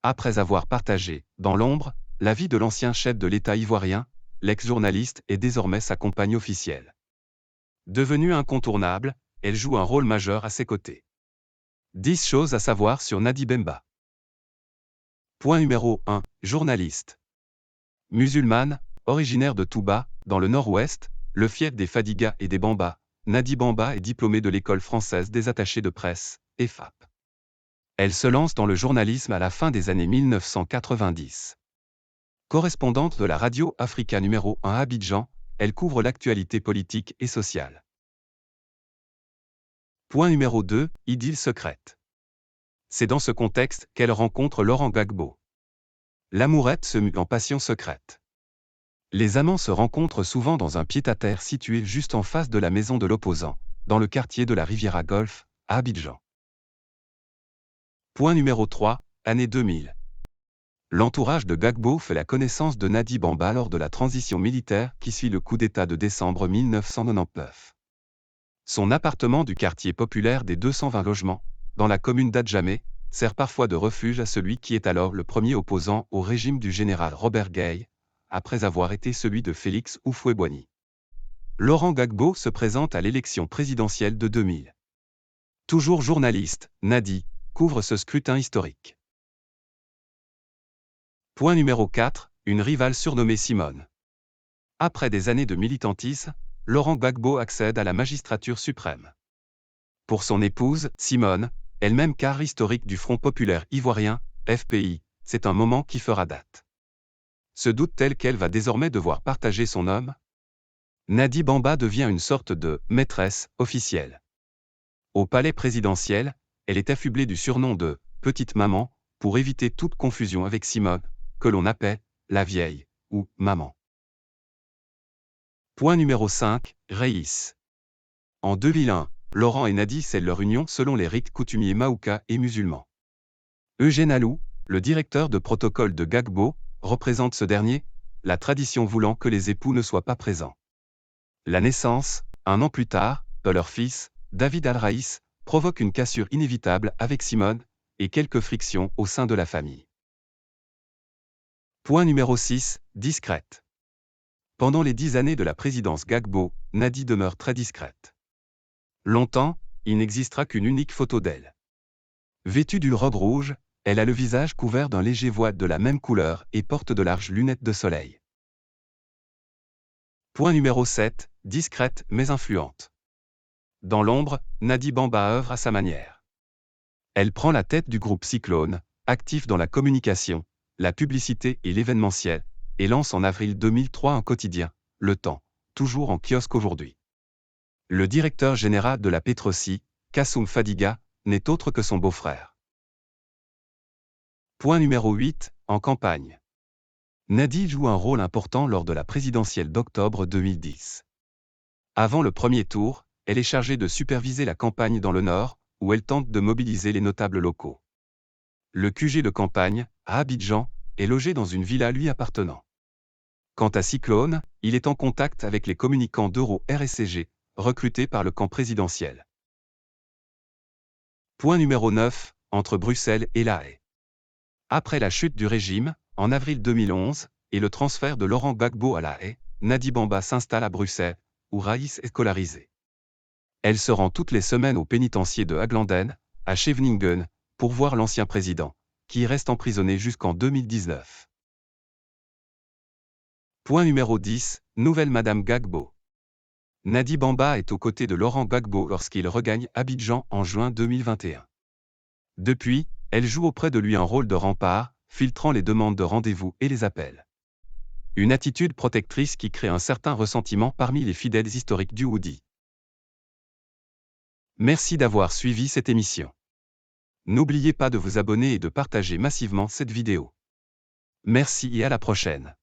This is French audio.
Après avoir partagé, dans l'ombre, la vie de l'ancien chef de l'État ivoirien, l'ex-journaliste est désormais sa compagne officielle. Devenue incontournable, elle joue un rôle majeur à ses côtés. 10 choses à savoir sur Nadi Bemba. Point numéro 1. Journaliste. Musulmane, originaire de Touba, dans le nord-ouest, le fief des Fadiga et des Bamba, Nadi Bemba est diplômée de l'école française des attachés de presse, EFAP. Elle se lance dans le journalisme à la fin des années 1990. Correspondante de la radio Africa numéro 1 à Abidjan, elle couvre l'actualité politique et sociale. Point numéro 2. Idylle secrète. C'est dans ce contexte qu'elle rencontre Laurent Gbagbo. L'amourette se mue en passion secrète. Les amants se rencontrent souvent dans un pied-à-terre situé juste en face de la maison de l'opposant, dans le quartier de la Riviera Golf, à Abidjan. Point numéro 3. Année 2000. L'entourage de Gbagbo fait la connaissance de Nadi Bemba lors de la transition militaire qui suit le coup d'État de décembre 1999. Son appartement du quartier populaire des 220 logements, dans la commune d'Adjamé, sert parfois de refuge à celui qui est alors le premier opposant au régime du général Robert Gueye, après avoir été celui de Félix Houphouët-Boigny. Laurent Gbagbo se présente à l'élection présidentielle de 2000. Toujours journaliste, Nadi couvre ce scrutin historique. Point numéro 4. Une rivale surnommée Simone. Après des années de militantisme, Laurent Gbagbo accède à la magistrature suprême. Pour son épouse, Simone, elle-même quart historique du Front populaire ivoirien, FPI, c'est un moment qui fera date. Se doute-t-elle qu'elle va désormais devoir partager son homme ? Nadi Bemba devient une sorte de « maîtresse » officielle. Au palais présidentiel, elle est affublée du surnom de « petite maman » pour éviter toute confusion avec Simone, que l'on appelle « la vieille » ou « maman ». Point numéro 5. Reïs. En 2001, Laurent et Nadi scellent leur union selon les rites coutumiers maouka et musulmans. Eugène Alou, le directeur de protocole de Gbagbo, représente ce dernier, la tradition voulant que les époux ne soient pas présents. La naissance, un an plus tard, de leur fils, David Al-Raïs, provoque une cassure inévitable avec Simone, et quelques frictions au sein de la famille. Point numéro 6. Discrète. Pendant les 10 années de la présidence Gbagbo, Nadi demeure très discrète. Longtemps, il n'existera qu'une unique photo d'elle. Vêtue d'une robe rouge, elle a le visage couvert d'un léger voile de la même couleur et porte de larges lunettes de soleil. Point numéro 7. Discrète mais influente. Dans l'ombre, Nadi Bemba œuvre à sa manière. Elle prend la tête du groupe Cyclone, actif dans la communication, la publicité et l'événementiel, et lance en avril 2003 un quotidien, Le Temps, toujours en kiosque aujourd'hui. Le directeur général de la Petrosi, Kassoum Fadiga, n'est autre que son beau-frère. Point numéro 8. En campagne. Nadi joue un rôle important lors de la présidentielle d'octobre 2010. Avant le premier tour, elle est chargée de superviser la campagne dans le Nord, où elle tente de mobiliser les notables locaux. Le QG de campagne, à Abidjan, est logé dans une villa lui appartenant. Quant à Cyclone, il est en contact avec les communicants d'Euro-RSCG, recrutés par le camp présidentiel. Point numéro 9. Entre Bruxelles et La Haye. Après la chute du régime, en avril 2011, et le transfert de Laurent Gbagbo à La Haye, Nadi Bemba s'installe à Bruxelles, où Raïs est scolarisée. Elle se rend toutes les semaines au pénitencier de Aglanden, à Scheveningen, pour voir l'ancien président, qui y reste emprisonné jusqu'en 2019. Point numéro 10. Nouvelle Madame Gbagbo. Nadi Bemba est aux côtés de Laurent Gbagbo lorsqu'il regagne Abidjan en juin 2021. Depuis, elle joue auprès de lui un rôle de rempart, filtrant les demandes de rendez-vous et les appels. Une attitude protectrice qui crée un certain ressentiment parmi les fidèles historiques du Woody. Merci d'avoir suivi cette émission. N'oubliez pas de vous abonner et de partager massivement cette vidéo. Merci et à la prochaine.